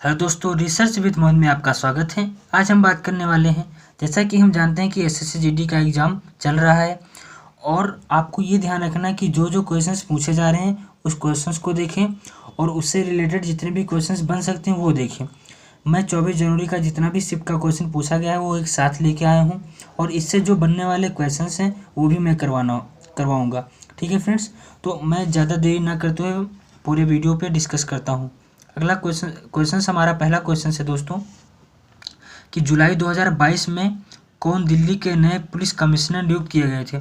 Hello दोस्तों, research with Mohan में आपका स्वागत है। आज हम बात करने वाले हैं, जैसा कि हम जानते हैं कि एसएससी जीडी का एग्ज़ाम चल रहा है और आपको ये ध्यान रखना है कि जो जो क्वेश्चंस पूछे जा रहे हैं उस क्वेश्चंस को देखें और उससे रिलेटेड जितने भी क्वेश्चंस बन सकते हैं वो देखें। मैं 24 जनवरी का जितना भी शिफ्ट का क्वेश्चन पूछा गया है वो एक साथ लेके आया हूँ और इससे जो बनने वाले क्वेश्चंस हैं वो भी मैं करवाऊँगा। ठीक है फ्रेंड्स, तो मैं ज़्यादा देरी ना करते हुए पूरे वीडियो पे डिस्कस करता हूँ। अगला क्वेश्चन हमारा पहला क्वेश्चन है दोस्तों कि जुलाई 2022 में कौन दिल्ली के नए पुलिस कमिश्नर नियुक्त किए गए थे।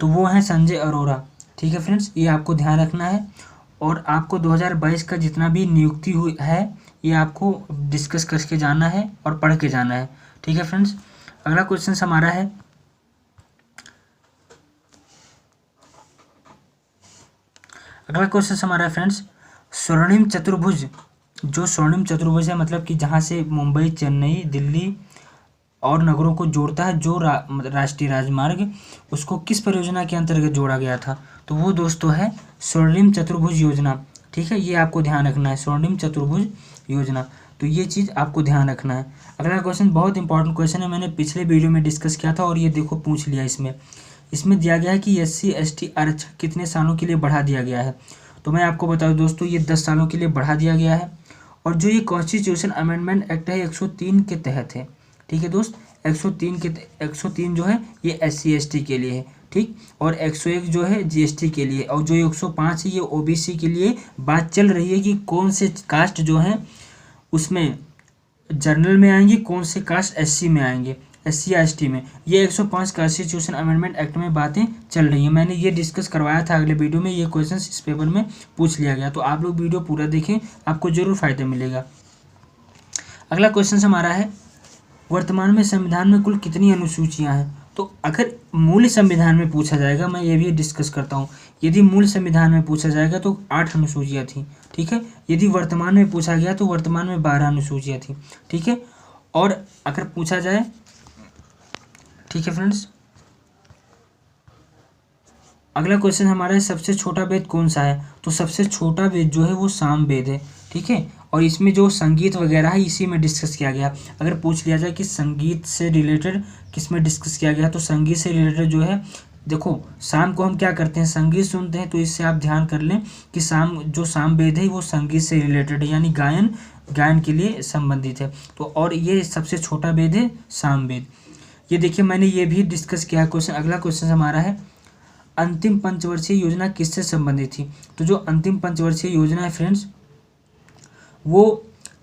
तो वो हैं संजय अरोड़ा। ठीक है फ्रेंड्स, ये आपको ध्यान रखना है और आपको 2022 का जितना भी नियुक्ति हुई है ये आपको डिस्कस करके जाना है और पढ़ के जाना है। ठीक है फ्रेंड्स, अगला क्वेश्चन हमारा है फ्रेंड्स, स्वर्णिम चतुर्भुज। जो स्वर्णिम चतुर्भुज है मतलब कि जहाँ से मुंबई, चेन्नई, दिल्ली और नगरों को जोड़ता है जो राष्ट्रीय राजमार्ग, उसको किस परियोजना के अंतर्गत जोड़ा गया था। तो वो दोस्तों है स्वर्णिम चतुर्भुज योजना। ठीक है, ये आपको ध्यान रखना है, स्वर्णिम चतुर्भुज योजना। तो ये चीज़ आपको ध्यान रखना है। अगला क्वेश्चन बहुत इंपॉर्टेंट क्वेश्चन है, मैंने पिछले वीडियो में डिस्कस किया था और ये देखो पूछ लिया। इसमें दिया गया है कि SC/ST आरक्षण कितने सालों के लिए बढ़ा दिया गया है। तो मैं आपको बता दूं दोस्तों, ये 10 सालों के लिए बढ़ा दिया गया है और जो ये कॉन्स्टिट्यूशन अमेंडमेंट एक्ट है 103 के तहत है। ठीक है दोस्त, 103 जो है ये SC/ST के लिए है। ठीक, और 101 जो है GST के लिए, और जो 105 है ये OBC के लिए। बात चल रही है कि कौन से कास्ट जो है उसमें जनरल में आएंगे, कौन से कास्ट SC में आएंगे, SC या ST में। ये 105 कॉन्स्टिट्यूशन अमेंडमेंट एक्ट में बातें चल रही हैं। मैंने ये डिस्कस करवाया था अगले वीडियो में, ये क्वेश्चन इस पेपर में पूछ लिया गया। तो आप लोग वीडियो पूरा देखें, आपको जरूर फायदा मिलेगा। अगला क्वेश्चन हमारा है, वर्तमान में संविधान में कुल कितनी अनुसूचियां हैं। तो अगर मूल संविधान में पूछा जाएगा, मैं ये भी डिस्कस करता हूँ, यदि मूल संविधान में पूछा जाएगा तो 8 अनुसूचियाँ थी। ठीक है, यदि वर्तमान में पूछा गया तो वर्तमान में 12 अनुसूचियाँ थी। ठीक है, और अगर पूछा जाए, ठीक है फ्रेंड्स, अगला क्वेश्चन हमारा है, सबसे छोटा वेद कौन सा है। तो सबसे छोटा वेद जो है वो साम वेद है। ठीक है, और इसमें जो संगीत वगैरह है इसी में डिस्कस किया गया। अगर पूछ लिया जाए कि संगीत से रिलेटेड किस में डिस्कस किया गया, तो संगीत से रिलेटेड जो है, देखो शाम को हम क्या करते हैं, संगीत सुनते हैं। तो इससे आप ध्यान कर लें कि साम वेद है वो संगीत से रिलेटेड है, यानी गायन के लिए संबंधित है। तो और ये सबसे छोटा वेद है साम वेद। ये देखिए मैंने ये भी डिस्कस किया क्वेश्चन। अगला क्वेश्चन हमारा है, अंतिम पंचवर्षीय योजना किससे संबंधित थी। तो जो अंतिम पंचवर्षीय योजना है फ्रेंड्स, वो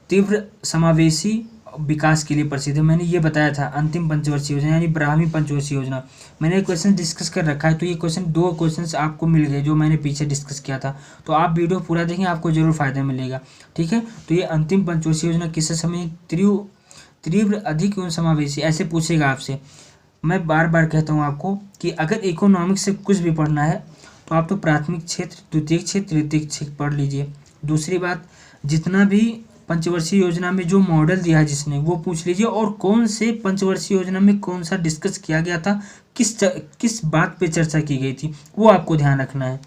तीव्र समावेशी विकास के लिए प्रसिद्ध है। मैंने ये बताया था, अंतिम पंचवर्षीय योजना यानी 12वीं पंचवर्षीय योजना। मैंने क्वेश्चन डिस्कस कर रखा है। तो ये दो क्वेश्चन आपको मिल गए जो मैंने पीछे डिस्कस किया था। तो आप वीडियो पूरा देखें, आपको जरूर फायदा मिलेगा। ठीक है, तो ये अंतिम पंचवर्षीय योजना किससे संबंधित, तीव्र, अधिक एवं समावेशी, ऐसे पूछेगा आपसे। मैं बार बार कहता हूँ आपको कि अगर इकोनॉमिक्स से कुछ भी पढ़ना है तो आप तो प्राथमिक क्षेत्र, द्वितीयक क्षेत्र, तृतीयक क्षेत्र पढ़ लीजिए। दूसरी बात, जितना भी पंचवर्षीय योजना में जो मॉडल दिया है जिसने, वो पूछ लीजिए, और कौन से पंचवर्षीय योजना में कौन सा डिस्कस किया गया था, किस बात पे चर्चा की गई थी, वो आपको ध्यान रखना है।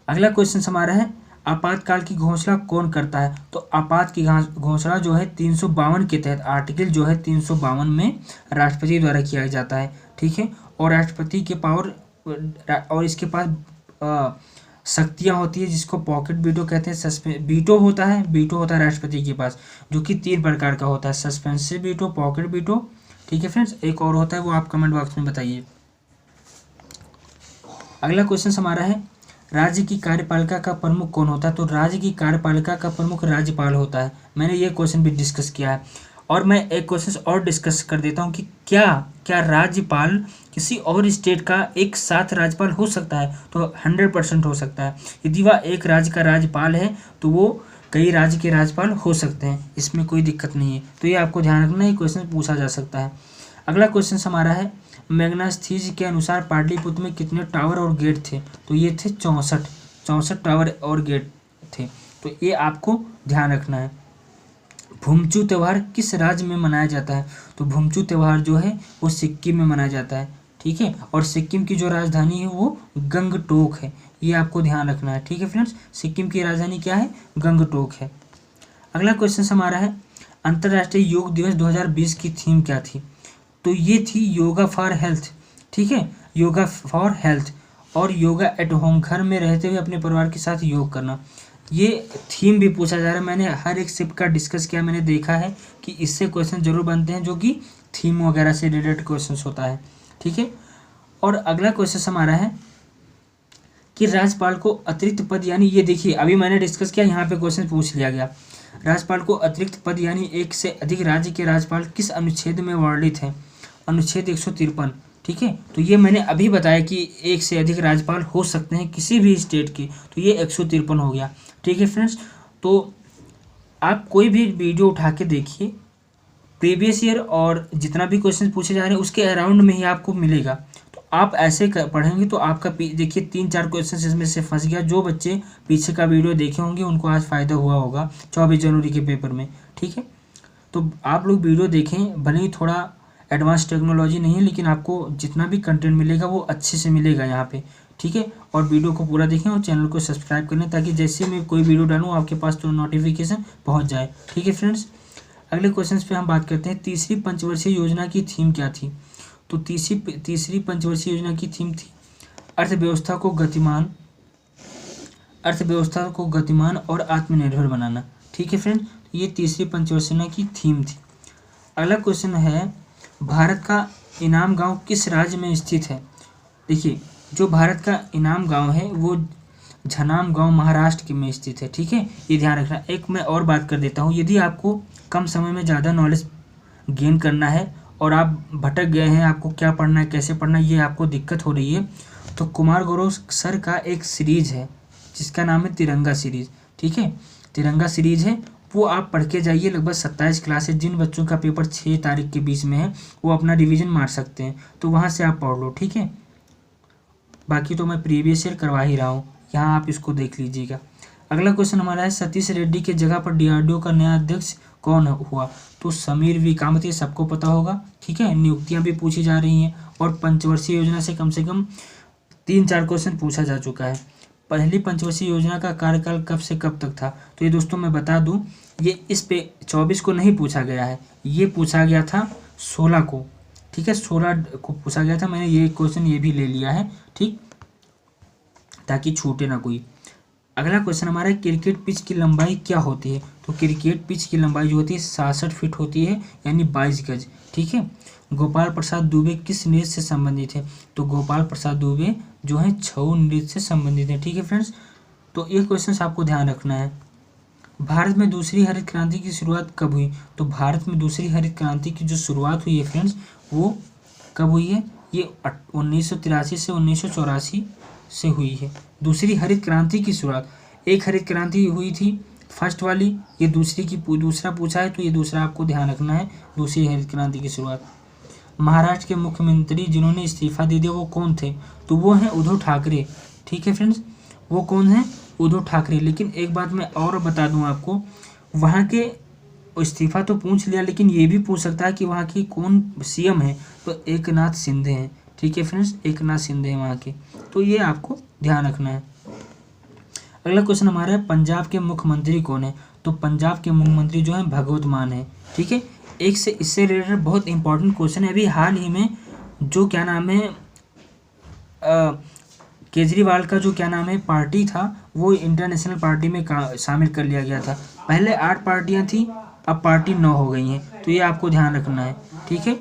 अगला क्वेश्चन हमारा है, आपातकाल की घोषणा कौन करता है। तो आपात की घोषणा जो है 352 के तहत, आर्टिकल जो है 352 में राष्ट्रपति द्वारा किया जाता है। ठीक है, और राष्ट्रपति के पावर और इसके पास शक्तियाँ होती है जिसको पॉकेट वीटो कहते हैं। वीटो होता है राष्ट्रपति के पास, जो कि 3 प्रकार का होता है, सस्पेंसिव वीटो, पॉकेट वीटो। ठीक है फ्रेंड्स, एक और होता है वो आप कमेंट बॉक्स में बताइए। अगला क्वेश्चन हमारा है, राज्य की कार्यपालिका का प्रमुख कौन होता है। तो राज्य की कार्यपालिका का प्रमुख राज्यपाल होता है। मैंने ये क्वेश्चन भी डिस्कस किया है। और मैं एक क्वेश्चन और डिस्कस कर देता हूँ कि क्या राज्यपाल किसी और स्टेट का एक साथ राज्यपाल हो सकता है। तो 100% हो सकता है। यदि वह एक राज्य का राज्यपाल है तो वो कई राज्य के राज्यपाल हो सकते हैं, इसमें कोई दिक्कत नहीं है। तो ये आपको ध्यान रखना है, ये क्वेश्चन पूछा जा सकता है। अगला क्वेश्चन हमारा है, मैग्नास्थीज के अनुसार पाटलिपुत्र में कितने टावर और गेट थे। तो ये थे 64 टावर और गेट थे। तो ये आपको ध्यान रखना है। भूमचू त्यौहार किस राज्य में मनाया जाता है। तो भूमचू त्यौहार जो है वो सिक्किम में मनाया जाता है। ठीक है, और सिक्किम की जो राजधानी है वो गंगटोक है, ये आपको ध्यान रखना है। ठीक है फ्रेंड्स, सिक्किम की राजधानी क्या है, गंगटोक है। अगला क्वेश्चन हमारा है अंतर्राष्ट्रीय योग दिवस 2020 की थीम क्या थी? तो ये थी योगा फॉर हेल्थ। ठीक है, योगा फॉर हेल्थ और योगा एट होम, घर में रहते हुए अपने परिवार के साथ योग करना। ये थीम भी पूछा जा रहा है। मैंने हर एक शिफ्ट का डिस्कस किया, मैंने देखा है कि इससे क्वेश्चन जरूर बनते हैं जो कि थीम वगैरह से रिलेटेड क्वेश्चन होता है। ठीक है, और अगला क्वेश्चन हमारा है कि राज्यपाल को अतिरिक्त पद, यानी ये देखिए अभी मैंने डिस्कस किया, यहाँ पे क्वेश्चन पूछ लिया गया। राज्यपाल को अतिरिक्त पद यानी एक से अधिक राज्य के राज्यपाल किस अनुच्छेद में वर्णित है? अनुच्छेद 153। ठीक है, तो ये मैंने अभी बताया कि एक से अधिक राज्यपाल हो सकते हैं किसी भी स्टेट के, तो ये 153 हो गया। ठीक है फ्रेंड्स, तो आप कोई भी वीडियो उठा के देखिए, प्रीवियस ईयर और जितना भी क्वेश्चन पूछे जा रहे हैं उसके अराउंड में ही आपको मिलेगा। तो आप ऐसे पढ़ेंगे तो आपका देखिए 3-4 क्वेश्चन इसमें से फंस गया। जो बच्चे पीछे का वीडियो देखे होंगे उनको आज फ़ायदा हुआ होगा 24 जनवरी के पेपर में। ठीक है, तो आप लोग वीडियो देखें, भले ही थोड़ा एडवांस टेक्नोलॉजी नहीं है लेकिन आपको जितना भी कंटेंट मिलेगा वो अच्छे से मिलेगा यहाँ पे। ठीक है, और वीडियो को पूरा देखें और चैनल को सब्सक्राइब कर लें ताकि जैसे मैं कोई वीडियो डालूँ आपके पास तो नोटिफिकेशन पहुँच जाए। ठीक है फ्रेंड्स, अगले क्वेश्चन पे हम बात करते हैं तीसरी पंचवर्षीय योजना की थीम क्या थी? तो तीसरी पंचवर्षीय योजना की थीम थी अर्थव्यवस्था को गतिमान और आत्मनिर्भर बनाना। ठीक है फ्रेंड, ये तीसरी पंचवर्षीय योजना की थीम थी। अगला क्वेश्चन है भारत का इनाम गांव किस राज्य में स्थित है? देखिए जो भारत का इनाम गांव है वो झनाम गांव महाराष्ट्र में स्थित है। ठीक है, ये ध्यान रखना। एक मैं और बात कर देता हूँ, यदि आपको कम समय में ज़्यादा नॉलेज गेन करना है और आप भटक गए हैं, आपको क्या पढ़ना है कैसे पढ़ना है ये आपको दिक्कत हो रही है, तो कुमार गौरव सर का एक सीरीज़ है जिसका नाम है तिरंगा सीरीज़। ठीक है, तिरंगा सीरीज़ है, वो आप पढ़ के जाइए। लगभग 27 क्लासेज, जिन बच्चों का पेपर 6 तारीख के बीच में है वो अपना रिवीजन मार सकते हैं, तो वहाँ से आप पढ़ लो। ठीक है, बाकी तो मैं प्रीवियस ईयर करवा ही रहा हूँ, यहाँ आप इसको देख लीजिएगा। अगला क्वेश्चन हमारा है सतीश रेड्डी के जगह पर DRDO का नया अध्यक्ष कौन हुआ? तो समीर वी कामत, सबको पता होगा। ठीक है, नियुक्तियां भी पूछी जा रही हैं और पंचवर्षीय योजना से कम 3-4 क्वेश्चन पूछा जा चुका है। पहली पंचवर्षीय योजना का कार्यकाल कब से कब तक था? तो ये दोस्तों मैं बता दूं, ये इस पे 24 को नहीं पूछा गया है, ये पूछा गया था 16 को। ठीक है, 16 को पूछा गया था, मैंने ये क्वेश्चन ये भी ले लिया है, ठीक, ताकि छूटे ना कोई। अगला क्वेश्चन हमारा है क्रिकेट पिच की लंबाई क्या होती है? तो क्रिकेट पिच की लंबाई जो होती है 66 फीट होती है, यानी 22 गज। ठीक है, गोपाल प्रसाद दुबे किस नृत्य से संबंधित है? तो गोपाल प्रसाद दुबे जो है छऊ नृत्य से संबंधित है। ठीक है फ्रेंड्स, तो ये क्वेश्चन आपको ध्यान रखना है। भारत में दूसरी हरित क्रांति की शुरुआत कब हुई? तो भारत में दूसरी हरित क्रांति की जो शुरुआत हुई है फ्रेंड्स वो कब हुई है? ये 1983 से 1984 से हुई है। दूसरी हरित क्रांति की शुरुआत, एक हरित क्रांति हुई थी फर्स्ट वाली, ये दूसरा पूछा है तो ये दूसरा आपको ध्यान रखना है, दूसरी हरित क्रांति की शुरुआत। महाराष्ट्र के मुख्यमंत्री जिन्होंने इस्तीफा दे दिया वो कौन थे? तो वो हैं उद्धव ठाकरे। ठीक है फ्रेंड्स, वो कौन है? उद्धव ठाकरे। लेकिन एक बात मैं और बता दूं आपको, वहाँ के इस्तीफा तो पूछ लिया लेकिन ये भी पूछ सकता है कि वहाँ की कौन CM है? तो एकनाथ शिंदे हैं। ठीक है फ्रेंड्स, एकनाथ शिंदे हैं वहाँ के, तो ये आपको ध्यान रखना है। अगला क्वेश्चन हमारा है पंजाब के मुख्यमंत्री कौन है? तो पंजाब के मुख्यमंत्री जो है भगवंत मान है। ठीक है, एक से इससे रिलेटेड बहुत इंपॉर्टेंट क्वेश्चन है। अभी हाल ही में जो क्या नाम है केजरीवाल का जो क्या नाम है पार्टी था वो इंटरनेशनल पार्टी में शामिल कर लिया गया था। पहले 8 पार्टियां थी, अब पार्टी 9 हो गई हैं, तो ये आपको ध्यान रखना है। ठीक है,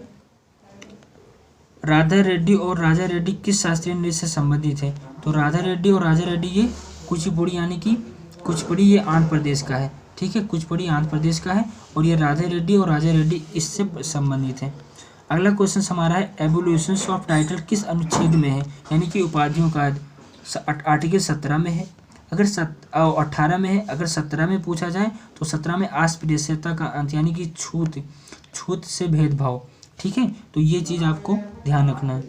राधा रेड्डी और राजा रेड्डी किस शास्त्रीय नृत्य से संबंधित है? तो राधा रेड्डी और राजा रेड्डी ये कुचिपुड़ी, यानी कि कुचिपुड़ी ये आंध्र प्रदेश का है। ठीक है, कुचिपुड़ी आंध्र प्रदेश का है और ये राधा रेड्डी और राजा रेड्डी इससे संबंधित है। अगला क्वेश्चन हमारा है एवोल्यूशन ऑफ टाइटल किस अनुच्छेद में है? यानी कि उपाधियों का आर्टिकल 17 में है, अगर 18 में है, अगर 17 में पूछा जाए तो 17 में अस्पृश्यता का अंत, यानी कि छूत से भेदभाव। ठीक है, तो ये चीज़ आपको ध्यान रखना है।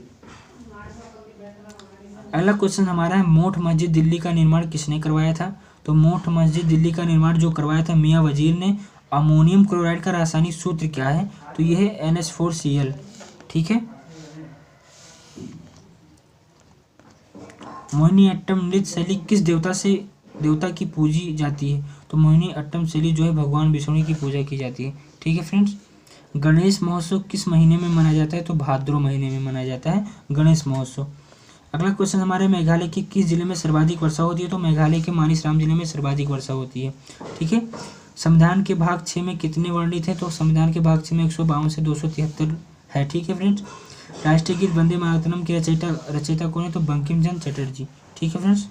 अगला क्वेश्चन हमारा है मोठ मस्जिद दिल्ली का निर्माण किसने करवाया था? तो मोठ मस्जिद दिल्ली का निर्माण जो करवाया था मियां वजीर ने। अमोनियम क्लोराइड का रासायनिक सूत्र क्या है? तो यह है NH4Cl। ठीक है, मोहिनीअट्टम नृत्य शैली किस देवता की पूजी जाती है? तो मोहिनी अट्टम शैली जो है भगवान विष्णु की पूजा की जाती है। ठीक है फ्रेंड्स। गणेश महोत्सव किस महीने में मनाया जाता है? तो भाद्रो महीने में मनाया जाता है गणेश महोत्सव। अगला क्वेश्चन हमारे मेघालय के किस जिले में सर्वाधिक वर्षा होती है? तो मेघालय के मानिसराम जिले में सर्वाधिक वर्षा होती है। ठीक है। संविधान के भाग 6 में कितने वर्णित है? तो संविधान के भाग 6 में 152 से 273 है। ठीक है फ्रेंड्स। राष्ट्रीय गीत वंदे मातरम के रचयिता कौन है? तो बंकिम चंद्र चटर्जी। ठीक है फ्रेंड्स।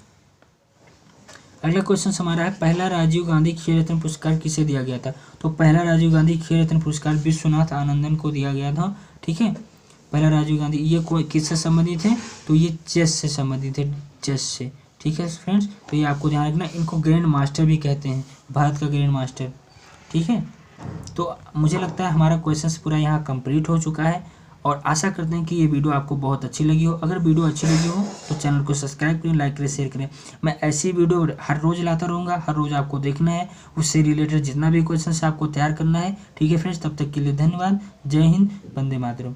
अगला क्वेश्चन हमारा है पहला राजीव गांधी खेल रत्न पुरस्कार किसे दिया गया था? तो पहला राजीव गांधी खेल रत्न पुरस्कार विश्वनाथ आनंदन को दिया गया था। ठीक है। पहला राजीव गांधी, ये किससे संबंधित है? तो ये चेस से संबंधित है, चेस से। ठीक है फ्रेंड्स। तो ये आपको ध्यान रखना, इनको ग्रैंड मास्टर भी कहते हैं, भारत का ग्रैंड मास्टर। ठीक है। तो मुझे लगता है हमारा क्वेश्चन पूरा यहाँ कंप्लीट हो चुका है और आशा करते हैं कि ये वीडियो आपको बहुत अच्छी लगी हो। अगर वीडियो अच्छी लगी हो तो चैनल को सब्सक्राइब करें, लाइक करें, शेयर करें। मैं ऐसी वीडियो हर रोज़ लाता रहूँगा, हर रोज़ आपको देखना है, उससे रिलेटेड जितना भी क्वेश्चन है आपको तैयार करना है। ठीक है फ्रेंड्स। तब तक के लिए धन्यवाद। जय हिंद, वंदे मातरम।